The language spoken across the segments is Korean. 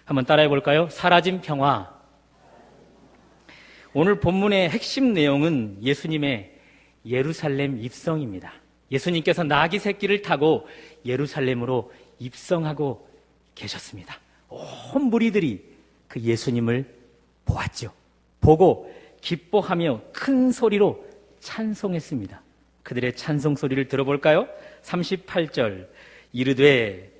한번 따라해 볼까요? 사라진 평화. 오늘 본문의 핵심 내용은 예수님의 예루살렘 입성입니다. 예수님께서 나귀 새끼를 타고 예루살렘으로 입성하고 계셨습니다. 온 무리들이 그 예수님을 보았죠. 보고 기뻐하며 큰 소리로 찬송했습니다. 그들의 찬송 소리를 들어볼까요? 38절 이르되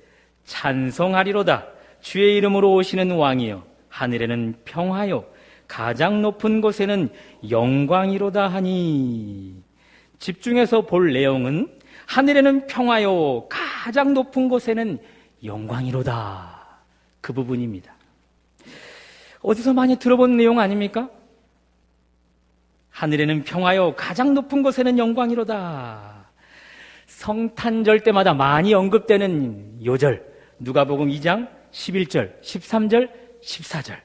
찬송하리로다 주의 이름으로 오시는 왕이여 하늘에는 평화요 가장 높은 곳에는 영광이로다 하니. 집중해서 볼 내용은 하늘에는 평화요 가장 높은 곳에는 영광이로다, 그 부분입니다. 어디서 많이 들어본 내용 아닙니까? 하늘에는 평화요 가장 높은 곳에는 영광이로다. 성탄절 때마다 많이 언급되는 요절, 누가복음 2장 11절, 13절, 14절.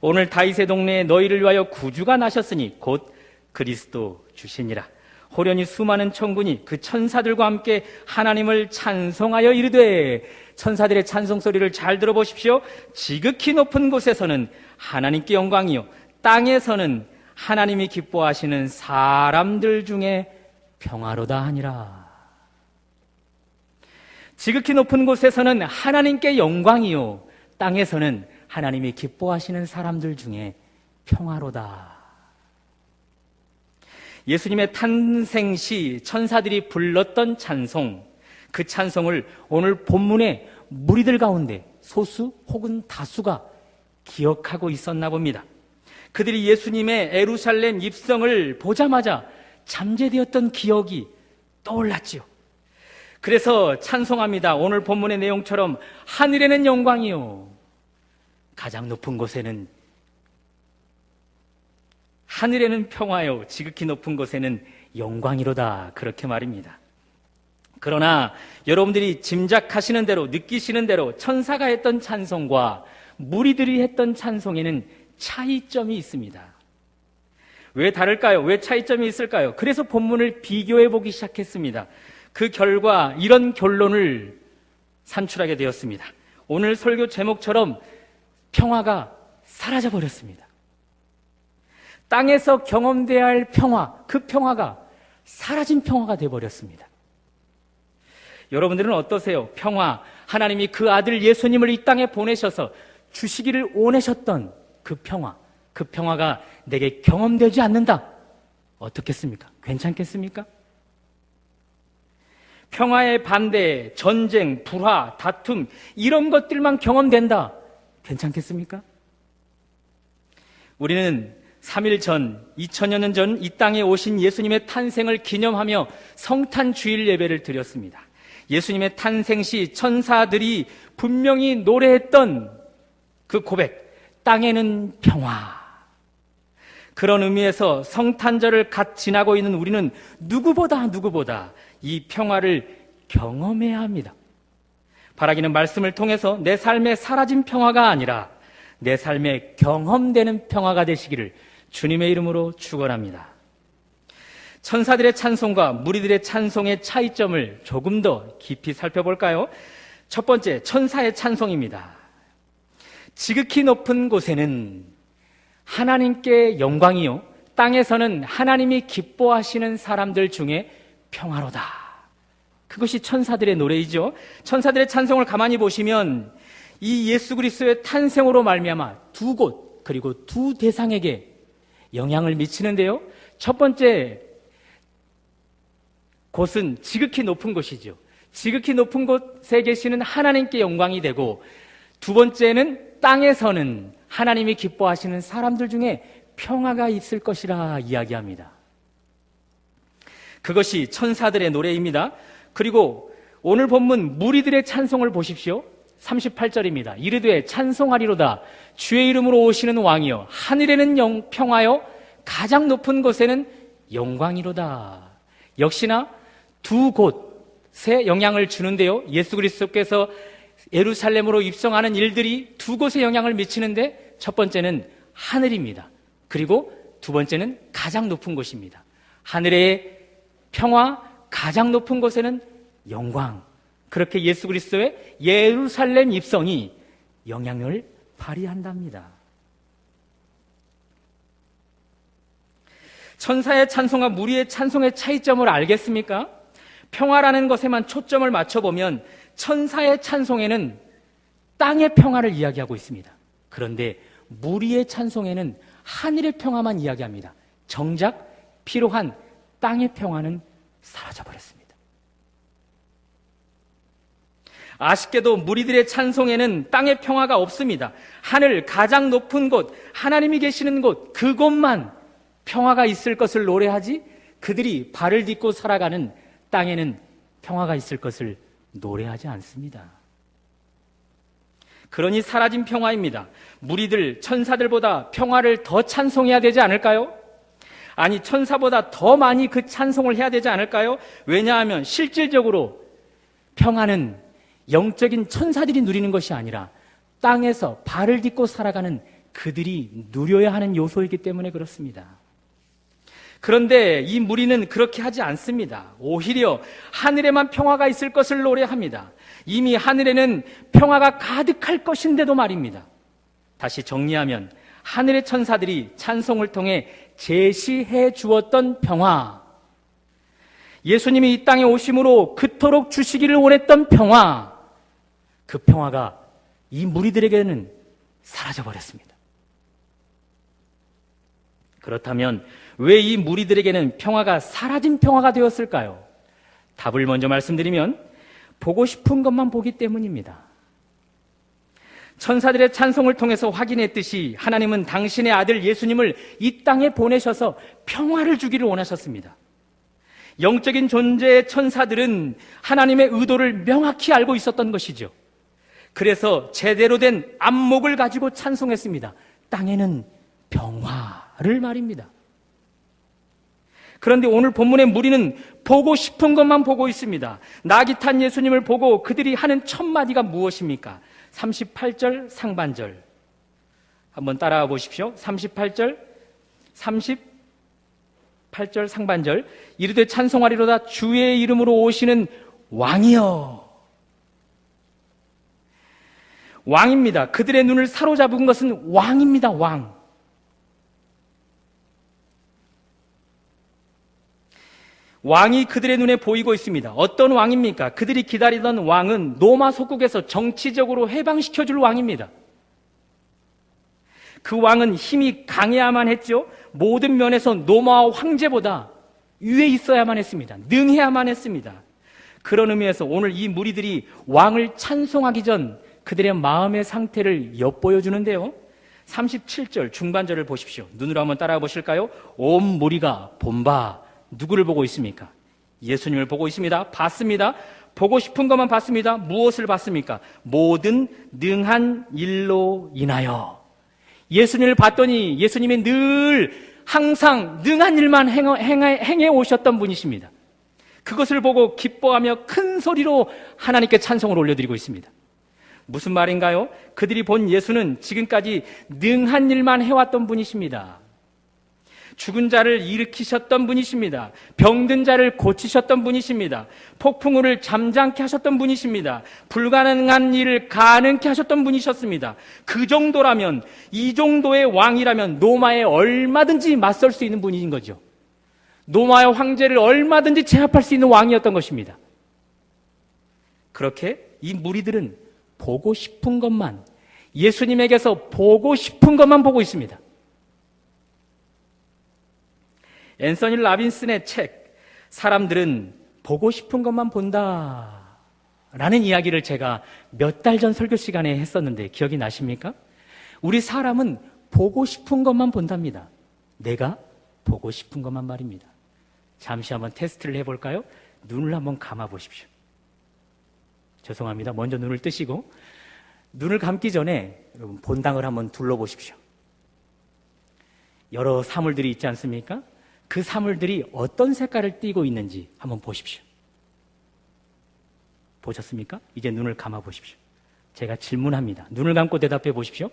오늘 다윗의 동네에 너희를 위하여 구주가 나셨으니 곧 그리스도 주시니라. 호련히 수많은 천군이 그 천사들과 함께 하나님을 찬송하여 이르되. 천사들의 찬송 소리를 잘 들어보십시오. 지극히 높은 곳에서는 하나님께 영광이요 땅에서는 하나님이 기뻐하시는 사람들 중에 평화로다 하니라. 지극히 높은 곳에서는 하나님께 영광이요 땅에서는 하나님이 기뻐하시는 사람들 중에 평화로다. 예수님의 탄생 시 천사들이 불렀던 찬송, 그 찬송을 오늘 본문의 무리들 가운데 소수 혹은 다수가 기억하고 있었나 봅니다. 그들이 예수님의 예루살렘 입성을 보자마자 잠재되었던 기억이 떠올랐지요. 그래서 찬송합니다. 오늘 본문의 내용처럼 하늘에는 영광이요 가장 높은 곳에는 하늘에는 평화요 지극히 높은 곳에는 영광이로다, 그렇게 말입니다. 그러나 여러분들이 짐작하시는 대로, 느끼시는 대로 천사가 했던 찬송과 무리들이 했던 찬송에는 차이점이 있습니다. 왜 다를까요? 왜 차이점이 있을까요? 그래서 본문을 비교해 보기 시작했습니다. 그 결과 이런 결론을 산출하게 되었습니다. 오늘 설교 제목처럼 평화가 사라져 버렸습니다. 땅에서 경험돼야 할 평화, 그 평화가 사라진 평화가 되어버렸습니다. 여러분들은 어떠세요? 평화, 하나님이 그 아들 예수님을 이 땅에 보내셔서 주시기를 원하셨던 그 평화가 내게 경험되지 않는다. 어떻겠습니까? 괜찮겠습니까? 평화의 반대, 전쟁, 불화, 다툼, 이런 것들만 경험된다. 괜찮겠습니까? 우리는 3일 전, 2000여 년 전 이 땅에 오신 예수님의 탄생을 기념하며 성탄 주일 예배를 드렸습니다. 예수님의 탄생 시 천사들이 분명히 노래했던 그 고백, 땅에는 평화. 그런 의미에서 성탄절을 갓 지나고 있는 우리는 누구보다 이 평화를 경험해야 합니다. 바라기는 말씀을 통해서 내 삶에 사라진 평화가 아니라 내 삶에 경험되는 평화가 되시기를 주님의 이름으로 축원합니다. 천사들의 찬송과 무리들의 찬송의 차이점을 조금 더 깊이 살펴볼까요? 첫 번째, 천사의 찬송입니다. 지극히 높은 곳에는 하나님께 영광이요 땅에서는 하나님이 기뻐하시는 사람들 중에 평화로다. 그것이 천사들의 노래이죠. 천사들의 찬송을 가만히 보시면 이 예수 그리스도의 탄생으로 말미암아 두 곳 그리고 두 대상에게 영향을 미치는데요. 첫 번째 곳은 지극히 높은 곳이죠. 지극히 높은 곳에 계시는 하나님께 영광이 되고, 두 번째는 땅에서는 하나님이 기뻐하시는 사람들 중에 평화가 있을 것이라 이야기합니다. 그것이 천사들의 노래입니다. 그리고 오늘 본문 무리들의 찬송을 보십시오. 38절입니다. 이르되 찬송하리로다 주의 이름으로 오시는 왕이여 하늘에는 평화요 가장 높은 곳에는 영광이로다. 역시나 두 곳에 영향을 주는데요. 예수 그리스도께서 예루살렘으로 입성하는 일들이 두 곳에 영향을 미치는데, 첫 번째는 하늘입니다. 그리고 두 번째는 가장 높은 곳입니다. 하늘의 평화, 가장 높은 곳에는 영광. 그렇게 예수 그리스도의 예루살렘 입성이 영향을 발휘한답니다. 천사의 찬송과 무리의 찬송의 차이점을 알겠습니까? 평화라는 것에만 초점을 맞춰보면 천사의 찬송에는 땅의 평화를 이야기하고 있습니다. 그런데 무리의 찬송에는 하늘의 평화만 이야기합니다. 정작 필요한 땅의 평화는 사라져버렸습니다. 아쉽게도 무리들의 찬송에는 땅의 평화가 없습니다. 하늘 가장 높은 곳, 하나님이 계시는 곳, 그곳만 평화가 있을 것을 노래하지 그들이 발을 딛고 살아가는 땅에는 평화가 있을 것을 노래하지 않습니다. 그러니 사라진 평화입니다. 무리들, 천사들보다 평화를 더 찬송해야 되지 않을까요? 아니, 천사보다 더 많이 그 찬송을 해야 되지 않을까요? 왜냐하면 실질적으로 평화는 영적인 천사들이 누리는 것이 아니라 땅에서 발을 딛고 살아가는 그들이 누려야 하는 요소이기 때문에 그렇습니다. 그런데 이 무리는 그렇게 하지 않습니다. 오히려 하늘에만 평화가 있을 것을 노래합니다. 이미 하늘에는 평화가 가득할 것인데도 말입니다. 다시 정리하면 하늘의 천사들이 찬송을 통해 제시해 주었던 평화, 예수님이 이 땅에 오심으로 그토록 주시기를 원했던 평화, 그 평화가 이 무리들에게는 사라져버렸습니다. 그렇다면 왜 이 무리들에게는 평화가 사라진 평화가 되었을까요? 답을 먼저 말씀드리면 보고 싶은 것만 보기 때문입니다. 천사들의 찬송을 통해서 확인했듯이 하나님은 당신의 아들 예수님을 이 땅에 보내셔서 평화를 주기를 원하셨습니다. 영적인 존재의 천사들은 하나님의 의도를 명확히 알고 있었던 것이죠. 그래서 제대로 된 안목을 가지고 찬송했습니다. 땅에는 평화를 말입니다. 그런데 오늘 본문의 무리는 보고 싶은 것만 보고 있습니다. 낙이 탄 예수님을 보고 그들이 하는 첫 마디가 무엇입니까? 38절 상반절 한번 따라와 보십시오. 38절 상반절 이르되 찬송하리로다 주의 이름으로 오시는 왕이여. 왕입니다. 그들의 눈을 사로잡은 것은 왕입니다. 왕. 왕이 그들의 눈에 보이고 있습니다. 어떤 왕입니까? 그들이 기다리던 왕은 로마 속국에서 정치적으로 해방시켜줄 왕입니다. 그 왕은 힘이 강해야만 했죠. 모든 면에서 로마 황제보다 위에 있어야만 했습니다. 능해야만 했습니다. 그런 의미에서 오늘 이 무리들이 왕을 찬송하기 전 그들의 마음의 상태를 엿보여주는데요. 37절 중반절을 보십시오. 눈으로 한번 따라가 보실까요? 온 무리가 본바 누구를 보고 있습니까? 예수님을 보고 있습니다. 봤습니다. 보고 싶은 것만 봤습니다. 무엇을 봤습니까? 모든 능한 일로 인하여. 예수님을 봤더니 예수님이 늘 항상 능한 일만 행해 오셨던 분이십니다. 그것을 보고 기뻐하며 큰 소리로 하나님께 찬송을 올려드리고 있습니다. 무슨 말인가요? 그들이 본 예수는 지금까지 능한 일만 해왔던 분이십니다. 죽은 자를 일으키셨던 분이십니다. 병든 자를 고치셨던 분이십니다. 폭풍우를 잠잠케 하셨던 분이십니다. 불가능한 일을 가능케 하셨던 분이셨습니다. 그 정도라면, 이 정도의 왕이라면 로마에 얼마든지 맞설 수 있는 분인 거죠. 로마의 황제를 얼마든지 제압할 수 있는 왕이었던 것입니다. 그렇게 이 무리들은 보고 싶은 것만, 예수님에게서 보고 싶은 것만 보고 있습니다. 앤서니 라빈슨의 책 사람들은 보고 싶은 것만 본다 라는 이야기를 제가 몇 달 전 설교 시간에 했었는데 기억이 나십니까? 우리 사람은 보고 싶은 것만 본답니다. 내가 보고 싶은 것만 말입니다. 잠시 한번 테스트를 해볼까요? 눈을 한번 감아 보십시오. 죄송합니다. 먼저 눈을 뜨시고 눈을 감기 전에 여러분 본당을 한번 둘러보십시오. 여러 사물들이 있지 않습니까? 그 사물들이 어떤 색깔을 띠고 있는지 한번 보십시오. 보셨습니까? 이제 눈을 감아 보십시오. 제가 질문합니다. 눈을 감고 대답해 보십시오.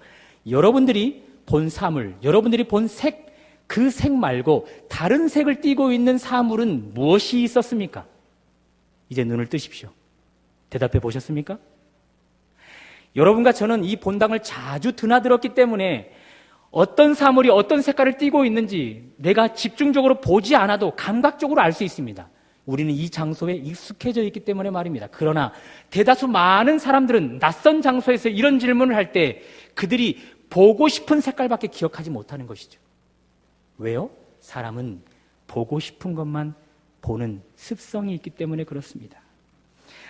여러분들이 본 사물, 여러분들이 본 색, 그 색 말고 다른 색을 띠고 있는 사물은 무엇이 있었습니까? 이제 눈을 뜨십시오. 대답해 보셨습니까? 여러분과 저는 이 본당을 자주 드나들었기 때문에 어떤 사물이 어떤 색깔을 띠고 있는지 내가 집중적으로 보지 않아도 감각적으로 알 수 있습니다. 우리는 이 장소에 익숙해져 있기 때문에 말입니다. 그러나 대다수 많은 사람들은 낯선 장소에서 이런 질문을 할 때 그들이 보고 싶은 색깔밖에 기억하지 못하는 것이죠. 왜요? 사람은 보고 싶은 것만 보는 습성이 있기 때문에 그렇습니다.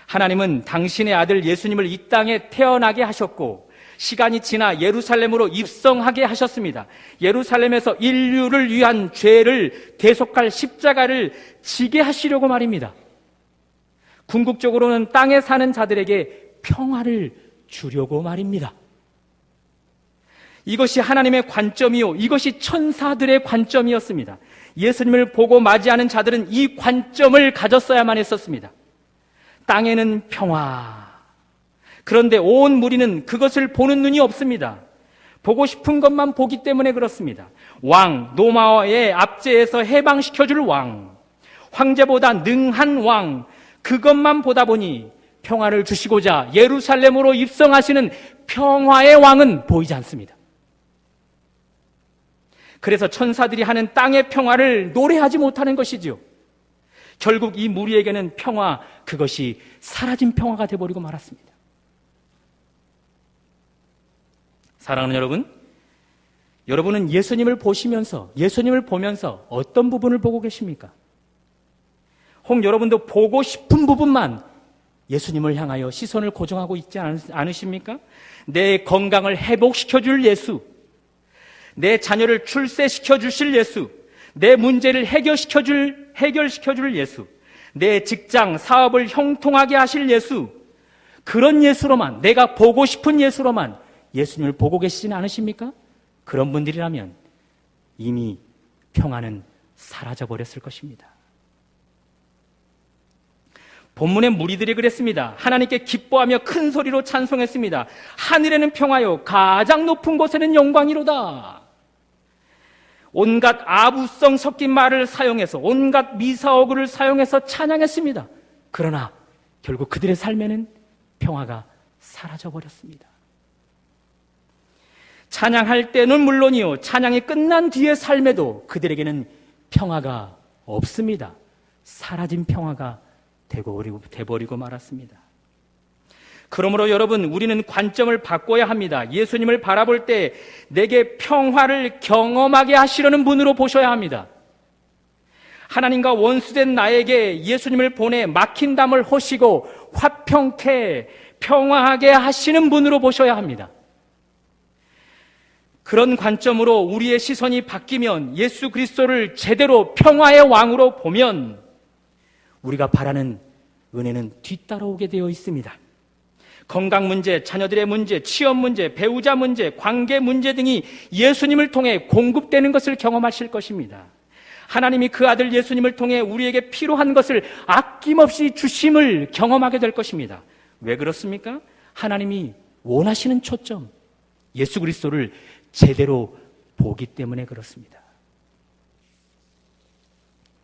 하나님은 당신의 아들 예수님을 이 땅에 태어나게 하셨고 시간이 지나 예루살렘으로 입성하게 하셨습니다. 예루살렘에서 인류를 위한 죄를 대속할 십자가를 지게 하시려고 말입니다. 궁극적으로는 땅에 사는 자들에게 평화를 주려고 말입니다. 이것이 하나님의 관점이요, 이것이 천사들의 관점이었습니다. 예수님을 보고 맞이하는 자들은 이 관점을 가졌어야만 했었습니다. 땅에는 평화. 그런데 온 무리는 그것을 보는 눈이 없습니다. 보고 싶은 것만 보기 때문에 그렇습니다. 왕, 로마의 압제에서 해방시켜줄 왕, 황제보다 능한 왕, 그것만 보다 보니 평화를 주시고자 예루살렘으로 입성하시는 평화의 왕은 보이지 않습니다. 그래서 천사들이 하는 땅의 평화를 노래하지 못하는 것이지요. 결국 이 무리에게는 평화, 그것이 사라진 평화가 되어버리고 말았습니다. 사랑하는 여러분, 여러분은 예수님을 보시면서, 예수님을 보면서 어떤 부분을 보고 계십니까? 혹 여러분도 보고 싶은 부분만 예수님을 향하여 시선을 고정하고 있지 않으십니까? 내 건강을 회복시켜줄 예수, 내 자녀를 출세시켜 주실 예수, 내 문제를 해결시켜줄 예수, 내 직장, 사업을 형통하게 하실 예수, 그런 예수로만, 내가 보고 싶은 예수로만 예수님을 보고 계시지는 않으십니까? 그런 분들이라면 이미 평화는 사라져버렸을 것입니다. 본문의 무리들이 그랬습니다. 하나님께 기뻐하며 큰 소리로 찬송했습니다. 하늘에는 평화요, 가장 높은 곳에는 영광이로다. 온갖 아부성 섞인 말을 사용해서, 온갖 미사어구를 사용해서 찬양했습니다. 그러나 결국 그들의 삶에는 평화가 사라져버렸습니다. 찬양할 때는 물론이요, 찬양이 끝난 뒤의 삶에도 그들에게는 평화가 없습니다. 사라진 평화가 돼버리고 말았습니다. 그러므로 여러분, 우리는 관점을 바꿔야 합니다. 예수님을 바라볼 때 내게 평화를 경험하게 하시려는 분으로 보셔야 합니다. 하나님과 원수된 나에게 예수님을 보내 막힌 담을 허시고 화평케 평화하게 하시는 분으로 보셔야 합니다. 그런 관점으로 우리의 시선이 바뀌면, 예수 그리스도를 제대로 평화의 왕으로 보면 우리가 바라는 은혜는 뒤따라오게 되어 있습니다. 건강 문제, 자녀들의 문제, 취업 문제, 배우자 문제, 관계 문제 등이 예수님을 통해 공급되는 것을 경험하실 것입니다. 하나님이 그 아들 예수님을 통해 우리에게 필요한 것을 아낌없이 주심을 경험하게 될 것입니다. 왜 그렇습니까? 하나님이 원하시는 초점, 예수 그리스도를 제대로 보기 때문에 그렇습니다.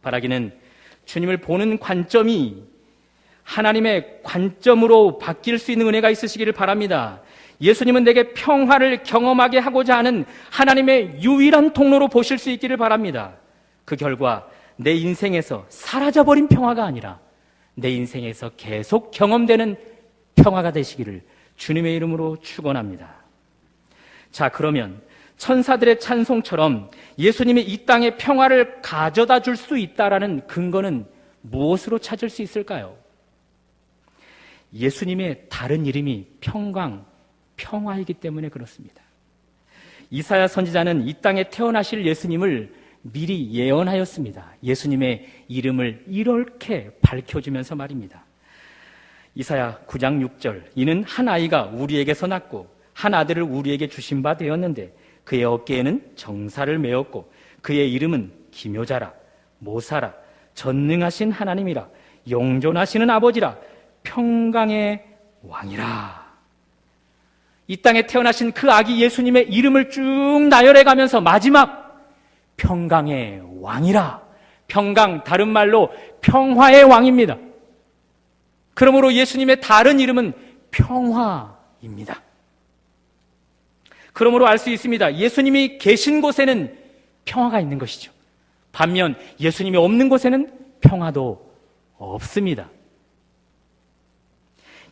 바라기는 주님을 보는 관점이 하나님의 관점으로 바뀔 수 있는 은혜가 있으시기를 바랍니다. 예수님은 내게 평화를 경험하게 하고자 하는 하나님의 유일한 통로로 보실 수 있기를 바랍니다. 그 결과 내 인생에서 사라져버린 평화가 아니라 내 인생에서 계속 경험되는 평화가 되시기를 주님의 이름으로 축원합니다. 자, 그러면 천사들의 찬송처럼 예수님이 이 땅에 평화를 가져다 줄 수 있다라는 근거는 무엇으로 찾을 수 있을까요? 예수님의 다른 이름이 평강, 평화이기 때문에 그렇습니다. 이사야 선지자는 이 땅에 태어나실 예수님을 미리 예언하였습니다. 예수님의 이름을 이렇게 밝혀주면서 말입니다. 이사야 9장 6절, 이는 한 아이가 우리에게서 낳고 한 아들을 우리에게 주신 바 되었는데 그의 어깨에는 정사를 메었고 그의 이름은 기묘자라, 모사라, 전능하신 하나님이라, 영존하시는 아버지라, 평강의 왕이라. 이 땅에 태어나신 그 아기 예수님의 이름을 쭉 나열해 가면서 마지막 평강의 왕이라. 평강, 다른 말로 평화의 왕입니다. 그러므로 예수님의 다른 이름은 평화입니다. 그러므로 알 수 있습니다. 예수님이 계신 곳에는 평화가 있는 것이죠. 반면 예수님이 없는 곳에는 평화도 없습니다.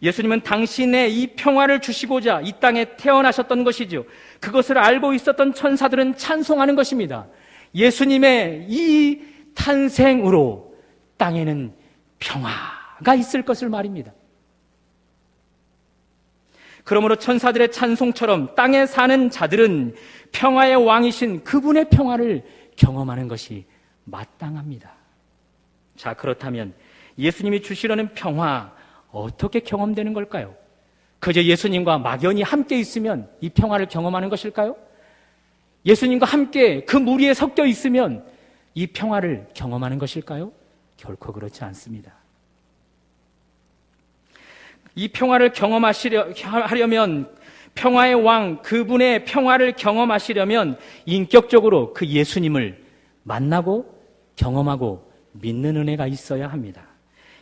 예수님은 당신의 이 평화를 주시고자 이 땅에 태어나셨던 것이죠. 그것을 알고 있었던 천사들은 찬송하는 것입니다. 예수님의 이 탄생으로 땅에는 평화가 있을 것을 말입니다. 그러므로 천사들의 찬송처럼 땅에 사는 자들은 평화의 왕이신 그분의 평화를 경험하는 것이 마땅합니다. 자, 그렇다면 예수님이 주시려는 평화 어떻게 경험되는 걸까요? 그저 예수님과 막연히 함께 있으면 이 평화를 경험하는 것일까요? 예수님과 함께 그 무리에 섞여 있으면 이 평화를 경험하는 것일까요? 결코 그렇지 않습니다. 이 평화를 경험하려면 평화의 왕 그분의 평화를 경험하시려면 인격적으로 그 예수님을 만나고 경험하고 믿는 은혜가 있어야 합니다.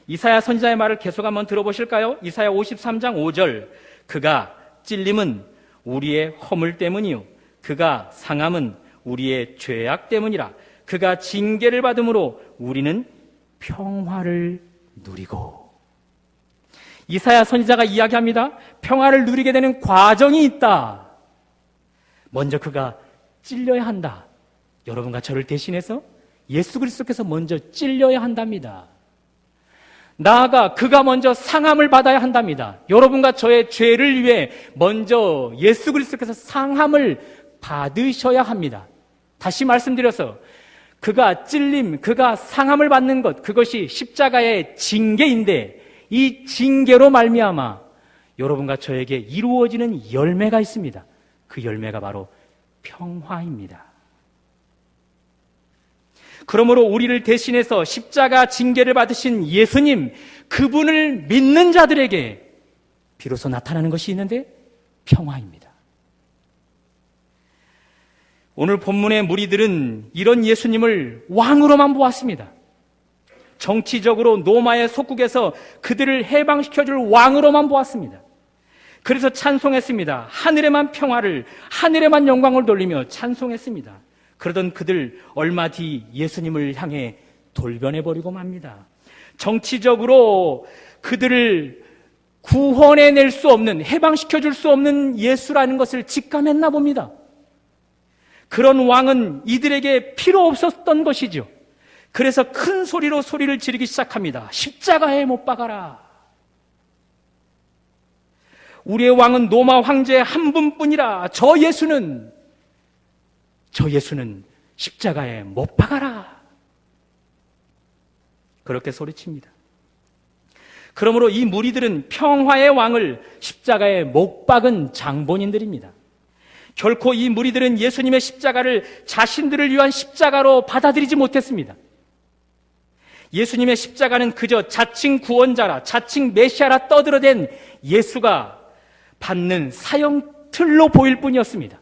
이사야 선지자의 말을 계속 한번 들어보실까요? 이사야 53장 5절 그가 찔림은 우리의 허물 때문이요 그가 상함은 우리의 죄악 때문이라 그가 징계를 받음으로 우리는 평화를 누리고 이사야 선지자가 이야기합니다. 평화를 누리게 되는 과정이 있다. 먼저 그가 찔려야 한다. 여러분과 저를 대신해서 예수 그리스도께서 먼저 찔려야 한답니다. 나아가 그가 먼저 상함을 받아야 한답니다. 여러분과 저의 죄를 위해 먼저 예수 그리스도께서 상함을 받으셔야 합니다. 다시 말씀드려서 그가 찔림, 그가 상함을 받는 것, 그것이 십자가의 징계인데 이 징계로 말미암아 여러분과 저에게 이루어지는 열매가 있습니다. 그 열매가 바로 평화입니다. 그러므로 우리를 대신해서 십자가 징계를 받으신 예수님, 그분을 믿는 자들에게 비로소 나타나는 것이 있는데 평화입니다. 오늘 본문의 무리들은 이런 예수님을 왕으로만 보았습니다. 정치적으로 로마의 속국에서 그들을 해방시켜줄 왕으로만 보았습니다. 그래서 찬송했습니다. 하늘에만 평화를, 하늘에만 영광을 돌리며 찬송했습니다. 그러던 그들 얼마 뒤 예수님을 향해 돌변해버리고 맙니다. 정치적으로 그들을 구원해낼 수 없는, 해방시켜줄 수 없는 예수라는 것을 직감했나 봅니다. 그런 왕은 이들에게 필요 없었던 것이죠. 그래서 큰 소리로 소리를 지르기 시작합니다. 십자가에 못 박아라. 우리의 왕은 로마 황제 한 분뿐이라 저 예수는 십자가에 못 박아라. 그렇게 소리칩니다. 그러므로 이 무리들은 평화의 왕을 십자가에 못 박은 장본인들입니다. 결코 이 무리들은 예수님의 십자가를 자신들을 위한 십자가로 받아들이지 못했습니다. 예수님의 십자가는 그저 자칭 구원자라, 자칭 메시아라 떠들어댄 예수가 받는 사형틀로 보일 뿐이었습니다.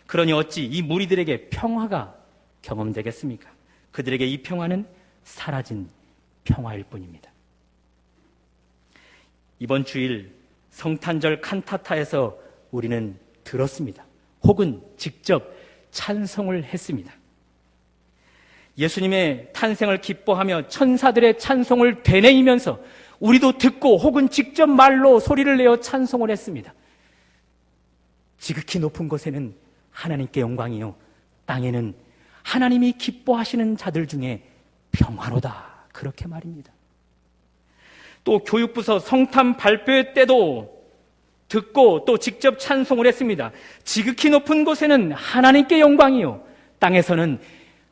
그러니 어찌 이 무리들에게 평화가 경험되겠습니까? 그들에게 이 평화는 사라진 평화일 뿐입니다. 이번 주일 성탄절 칸타타에서 우리는 들었습니다. 혹은 직접 찬송을 했습니다. 예수님의 탄생을 기뻐하며 천사들의 찬송을 되뇌이면서 우리도 듣고 혹은 직접 말로 소리를 내어 찬송을 했습니다. 지극히 높은 곳에는 하나님께 영광이요 땅에는 하나님이 기뻐하시는 자들 중에 평화로다. 그렇게 말입니다. 또 교육부서 성탄 발표회 때도 듣고 또 직접 찬송을 했습니다. 지극히 높은 곳에는 하나님께 영광이요 땅에서는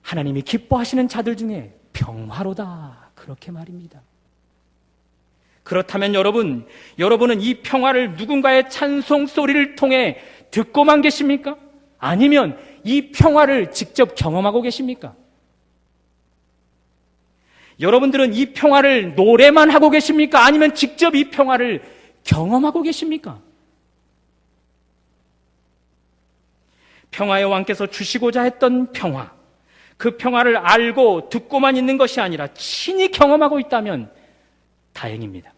하나님이 기뻐하시는 자들 중에 평화로다. 그렇게 말입니다. 그렇다면 여러분은 이 평화를 누군가의 찬송 소리를 통해 듣고만 계십니까? 아니면 이 평화를 직접 경험하고 계십니까? 여러분들은 이 평화를 노래만 하고 계십니까? 아니면 직접 이 평화를 경험하고 계십니까? 평화의 왕께서 주시고자 했던 평화, 그 평화를 알고 듣고만 있는 것이 아니라 친히 경험하고 있다면 다행입니다.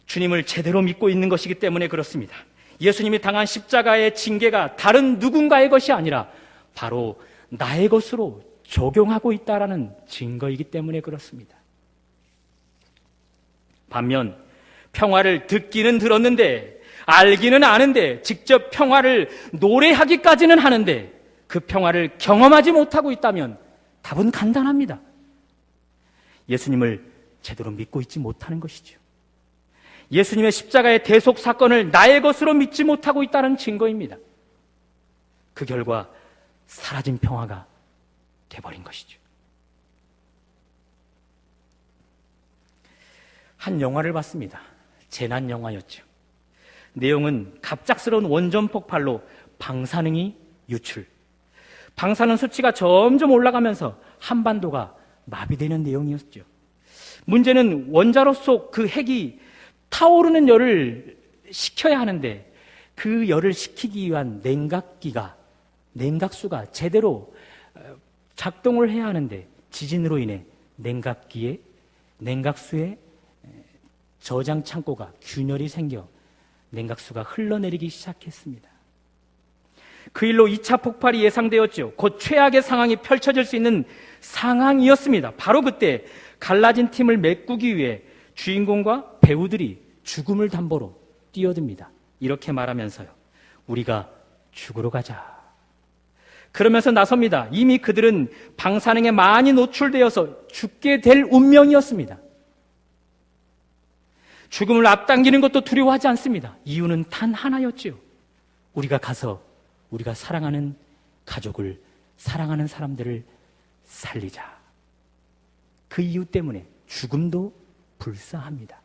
주님을 제대로 믿고 있는 것이기 때문에 그렇습니다. 예수님이 당한 십자가의 징계가 다른 누군가의 것이 아니라 바로 나의 것으로 적용하고 있다라는 증거이기 때문에 그렇습니다. 반면 평화를 듣기는 들었는데, 알기는 아는데, 직접 평화를 노래하기까지는 하는데 그 평화를 경험하지 못하고 있다면 답은 간단합니다. 예수님을 제대로 믿고 있지 못하는 것이죠. 예수님의 십자가의 대속 사건을 나의 것으로 믿지 못하고 있다는 증거입니다. 그 결과 사라진 평화가 돼버린 것이죠. 한 영화를 봤습니다. 재난 영화였죠. 내용은 갑작스러운 원전 폭발로 방사능이 유출. 방사능 수치가 점점 올라가면서 한반도가 마비되는 내용이었죠. 문제는 원자로 속 그 핵이 타오르는 열을 식혀야 하는데 그 열을 식히기 위한 냉각수가 제대로 작동을 해야 하는데 지진으로 인해 냉각수의 저장 창고가 균열이 생겨 냉각수가 흘러내리기 시작했습니다. 그 일로 2차 폭발이 예상되었죠. 곧 최악의 상황이 펼쳐질 수 있는 상황이었습니다. 바로 그때 갈라진 팀을 메꾸기 위해 주인공과 배우들이 죽음을 담보로 뛰어듭니다. 이렇게 말하면서요, 우리가 죽으러 가자. 그러면서 나섭니다. 이미 그들은 방사능에 많이 노출되어서 죽게 될 운명이었습니다. 죽음을 앞당기는 것도 두려워하지 않습니다. 이유는 단 하나였지요. 우리가 가서 우리가 사랑하는 가족을, 사랑하는 사람들을 살리자. 그 이유 때문에 죽음도 불사합니다.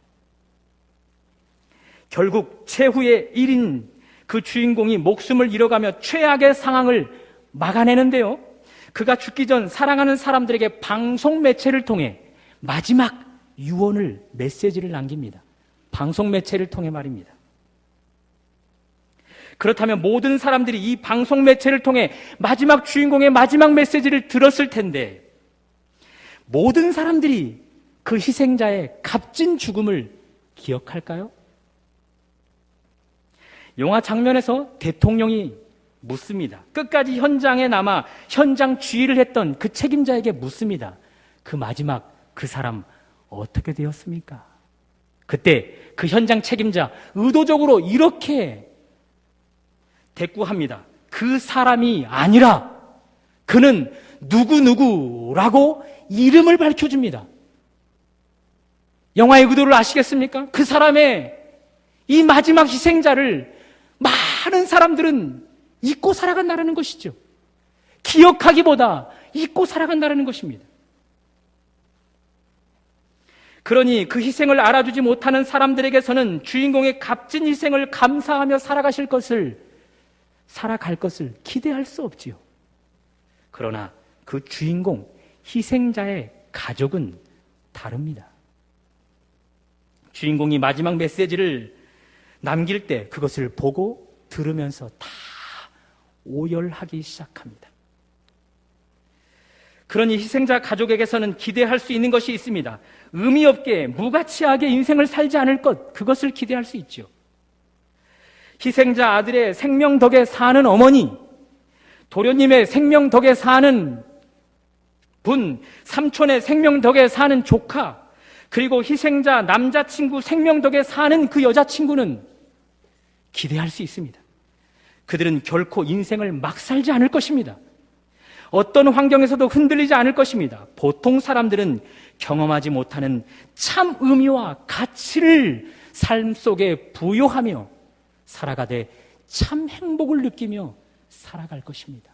결국 최후의 1인 그 주인공이 목숨을 잃어가며 최악의 상황을 막아내는데요, 그가 죽기 전 사랑하는 사람들에게 방송 매체를 통해 마지막 유언을, 메시지를 남깁니다. 방송 매체를 통해 말입니다. 그렇다면 모든 사람들이 이 방송 매체를 통해 마지막 주인공의 마지막 메시지를 들었을 텐데, 모든 사람들이 그 희생자의 값진 죽음을 기억할까요? 영화 장면에서 대통령이 묻습니다. 끝까지 현장에 남아 현장 주의를 했던 그 책임자에게 묻습니다. 그 마지막 그 사람 어떻게 되었습니까? 그때 그 현장 책임자 의도적으로 이렇게 대꾸합니다. 그 사람이 아니라 그는 누구누구라고 이름을 밝혀줍니다. 영화의 의도를 아시겠습니까? 그 사람의 이 마지막 희생자를 많은 사람들은 잊고 살아간다는 것이죠. 기억하기보다 잊고 살아간다는 것입니다. 그러니 그 희생을 알아주지 못하는 사람들에게서는 주인공의 값진 희생을 감사하며 살아갈 것을 기대할 수 없지요. 그러나 그 주인공, 희생자의 가족은 다릅니다. 주인공이 마지막 메시지를 남길 때 그것을 보고 들으면서 다 오열하기 시작합니다. 그러니 희생자 가족에게서는 기대할 수 있는 것이 있습니다. 의미 없게 무가치하게 인생을 살지 않을 것, 그것을 기대할 수 있죠. 희생자 아들의 생명 덕에 사는 어머니, 도련님의 생명 덕에 사는 분, 삼촌의 생명 덕에 사는 조카, 그리고 희생자 남자친구 생명 덕에 사는 그 여자친구는 기대할 수 있습니다. 그들은 결코 인생을 막 살지 않을 것입니다. 어떤 환경에서도 흔들리지 않을 것입니다. 보통 사람들은 경험하지 못하는 참 의미와 가치를 삶 속에 부여하며 살아가되 참 행복을 느끼며 살아갈 것입니다.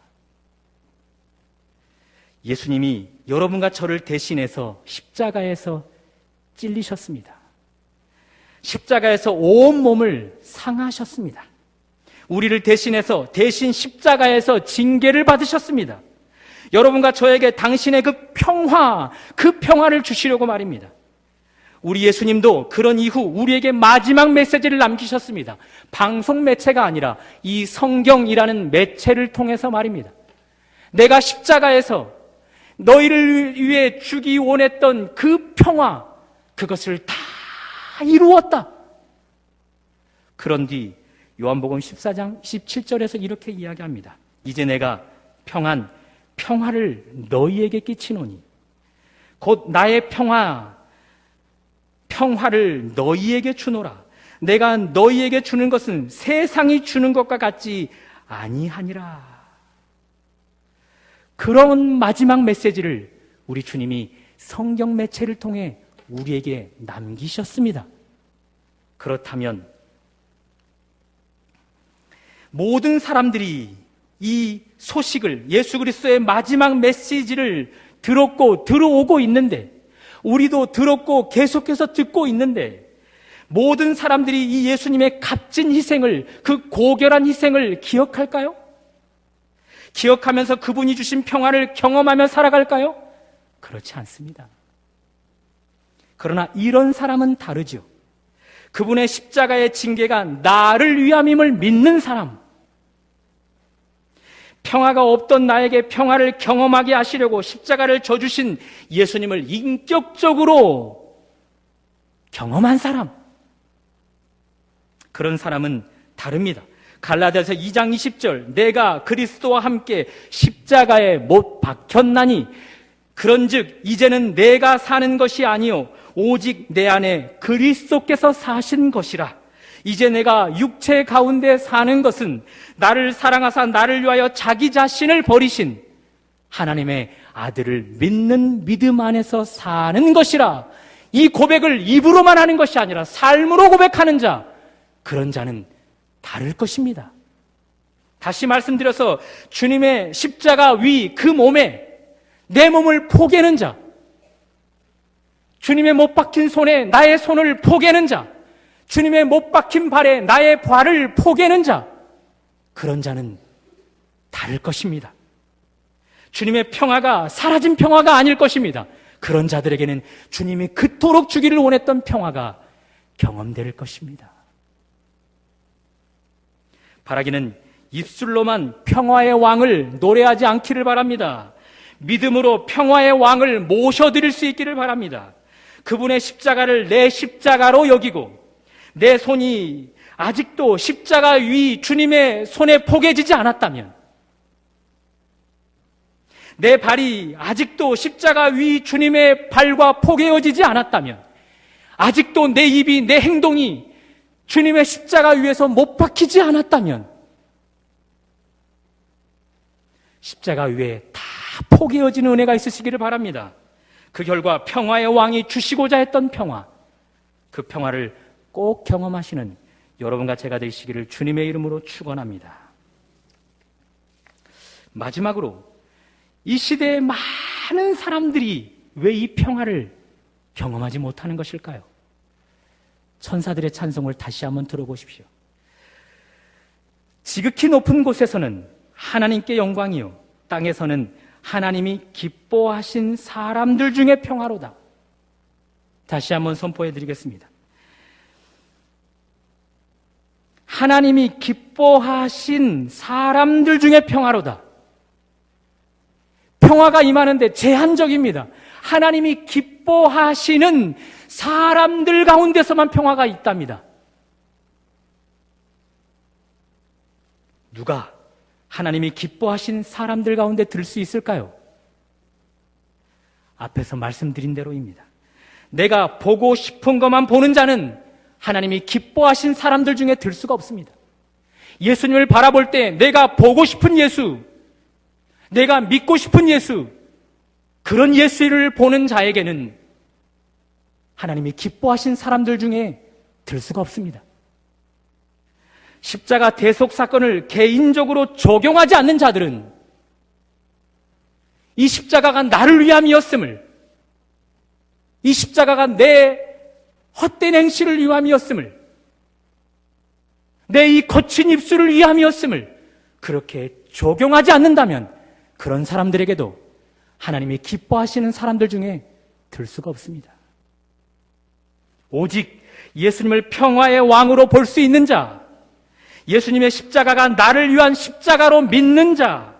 예수님이 여러분과 저를 대신해서 십자가에서 찔리셨습니다. 십자가에서 온 몸을 상하셨습니다. 우리를 대신해서 대신 십자가에서 징계를 받으셨습니다. 여러분과 저에게 당신의 그 평화를 주시려고 말입니다. 우리 예수님도 그런 이후 우리에게 마지막 메시지를 남기셨습니다. 방송 매체가 아니라 이 성경이라는 매체를 통해서 말입니다. 내가 십자가에서 너희를 위해 주기 원했던 그 평화, 그것을 다 이루었다. 그런 뒤 요한복음 14장 17절에서 이렇게 이야기합니다. 이제 내가 평화를 너희에게 끼치노니 곧 나의 평화를 너희에게 주노라. 내가 너희에게 주는 것은 세상이 주는 것과 같지 아니하니라. 그런 마지막 메시지를 우리 주님이 성경 매체를 통해 우리에게 남기셨습니다. 그렇다면 모든 사람들이 이 소식을, 예수 그리스도의 마지막 메시지를 들었고 들어오고 있는데, 우리도 들었고 계속해서 듣고 있는데, 모든 사람들이 이 예수님의 값진 희생을, 그 고결한 희생을 기억할까요? 기억하면서 그분이 주신 평화를 경험하며 살아갈까요? 그렇지 않습니다. 그러나 이런 사람은 다르죠. 그분의 십자가의 징계가 나를 위함임을 믿는 사람, 평화가 없던 나에게 평화를 경험하게 하시려고 십자가를 져주신 예수님을 인격적으로 경험한 사람, 그런 사람은 다릅니다. 갈라디아서 2장 20절, 내가 그리스도와 함께 십자가에 못 박혔나니 그런즉 이제는 내가 사는 것이 아니요 오직 내 안에 그리스도께서 사신 것이라. 이제 내가 육체 가운데 사는 것은 나를 사랑하사 나를 위하여 자기 자신을 버리신 하나님의 아들을 믿는 믿음 안에서 사는 것이라. 이 고백을 입으로만 하는 것이 아니라 삶으로 고백하는 자, 그런 자는 다를 것입니다. 다시 말씀드려서 주님의 십자가 위 그 몸에 내 몸을 포개는 자, 주님의 못 박힌 손에 나의 손을 포개는 자, 주님의 못 박힌 발에 나의 발을 포개는 자, 그런 자는 다를 것입니다. 주님의 평화가 사라진 평화가 아닐 것입니다. 그런 자들에게는 주님이 그토록 주기를 원했던 평화가 경험될 것입니다. 바라기는 입술로만 평화의 왕을 노래하지 않기를 바랍니다. 믿음으로 평화의 왕을 모셔드릴 수 있기를 바랍니다. 그분의 십자가를 내 십자가로 여기고 내 손이 아직도 십자가 위 주님의 손에 포개지지 않았다면, 내 발이 아직도 십자가 위 주님의 발과 포개어지지 않았다면, 아직도 내 입이, 내 행동이 주님의 십자가 위에서 못 박히지 않았다면, 십자가 위에 다 포개어지는 은혜가 있으시기를 바랍니다. 그 결과 평화의 왕이 주시고자 했던 평화, 그 평화를 꼭 경험하시는 여러분과 제가 되시기를 주님의 이름으로 축원합니다. 마지막으로 이 시대의 많은 사람들이 왜 이 평화를 경험하지 못하는 것일까요? 천사들의 찬송을 다시 한번 들어보십시오. 지극히 높은 곳에서는 하나님께 영광이요 땅에서는 하나님이 기뻐하신 사람들 중에 평화로다. 다시 한번 선포해 드리겠습니다. 하나님이 기뻐하신 사람들 중에 평화로다. 평화가 임하는데 제한적입니다. 하나님이 기뻐하시는 사람들 가운데서만 평화가 있답니다. 누가 하나님이 기뻐하신 사람들 가운데 들 수 있을까요? 앞에서 말씀드린 대로입니다. 내가 보고 싶은 것만 보는 자는 하나님이 기뻐하신 사람들 중에 들 수가 없습니다. 예수님을 바라볼 때 내가 보고 싶은 예수, 내가 믿고 싶은 예수, 그런 예수를 보는 자에게는 하나님이 기뻐하신 사람들 중에 들 수가 없습니다. 십자가 대속 사건을 개인적으로 적용하지 않는 자들은 이 십자가가 나를 위함이었음을, 이 십자가가 내 헛된 행실을 위함이었음을, 내 이 거친 입술을 위함이었음을 그렇게 적용하지 않는다면 그런 사람들에게도 하나님이 기뻐하시는 사람들 중에 들 수가 없습니다. 오직 예수님을 평화의 왕으로 볼 수 있는 자, 예수님의 십자가가 나를 위한 십자가로 믿는 자,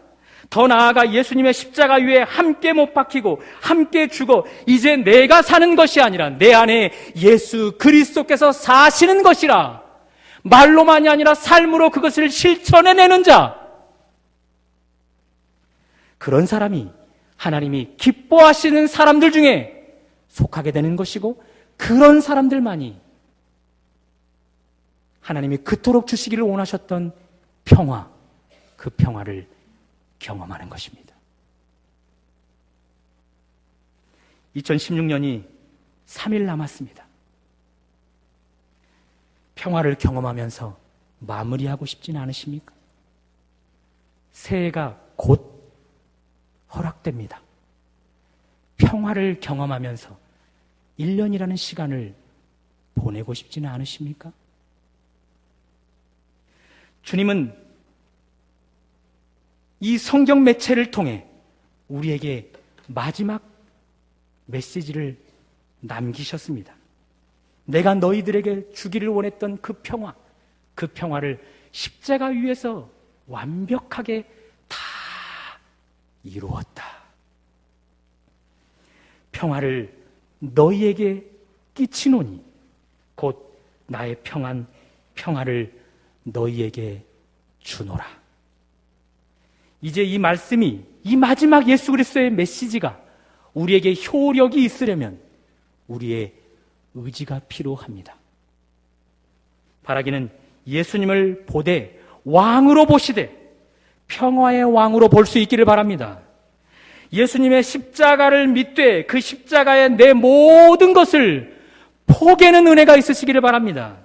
더 나아가 예수님의 십자가 위에 함께 못 박히고 함께 죽어 이제 내가 사는 것이 아니라 내 안에 예수 그리스도께서 사시는 것이라, 말로만이 아니라 삶으로 그것을 실천해내는 자, 그런 사람이 하나님이 기뻐하시는 사람들 중에 속하게 되는 것이고, 그런 사람들만이 하나님이 그토록 주시기를 원하셨던 평화, 그 평화를 경험하는 것입니다. 2016년이 3일 남았습니다. 평화를 경험하면서 마무리하고 싶지는 않으십니까? 새해가 곧 허락됩니다. 평화를 경험하면서 1년이라는 시간을 보내고 싶지는 않으십니까? 주님은 이 성경 매체를 통해 우리에게 마지막 메시지를 남기셨습니다. 내가 너희들에게 주기를 원했던 그 평화, 그 평화를 십자가 위에서 완벽하게 다 이루었다. 평화를 너희에게 끼치노니 곧 나의 평화를 너희에게 주노라. 이제 이 말씀이, 이 마지막 예수 그리스도의 메시지가 우리에게 효력이 있으려면 우리의 의지가 필요합니다. 바라기는 예수님을 보되 왕으로 보시되 평화의 왕으로 볼 수 있기를 바랍니다. 예수님의 십자가를 믿되 그 십자가에 내 모든 것을 포기하는 은혜가 있으시기를 바랍니다.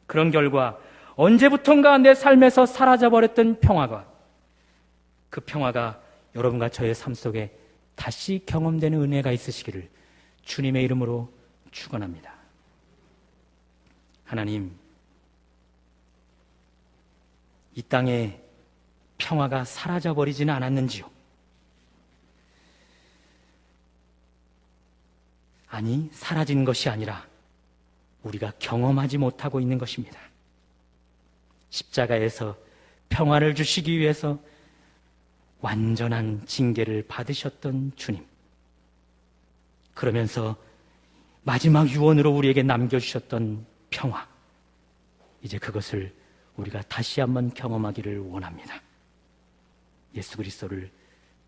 그런 결과 언제부턴가 내 삶에서 사라져버렸던 평화가, 그 평화가 여러분과 저의 삶 속에 다시 경험되는 은혜가 있으시기를 주님의 이름으로 축원합니다. 하나님, 이 땅에 평화가 사라져버리지는 않았는지요? 아니, 사라진 것이 아니라 우리가 경험하지 못하고 있는 것입니다. 십자가에서 평화를 주시기 위해서 완전한 징계를 받으셨던 주님, 그러면서 마지막 유언으로 우리에게 남겨주셨던 평화, 이제 그것을 우리가 다시 한번 경험하기를 원합니다. 예수 그리스도를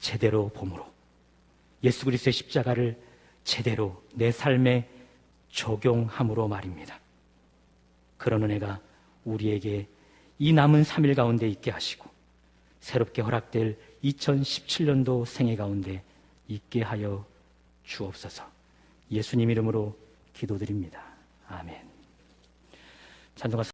제대로 봄으로, 예수 그리스도의 십자가를 제대로 내 삶에 적용함으로 말입니다. 그런 은혜가 우리에게 이 남은 3일 가운데 있게 하시고 새롭게 허락될 2017년도 생애 가운데 있게 하여 주옵소서. 예수님 이름으로 기도드립니다. 아멘. 찬송가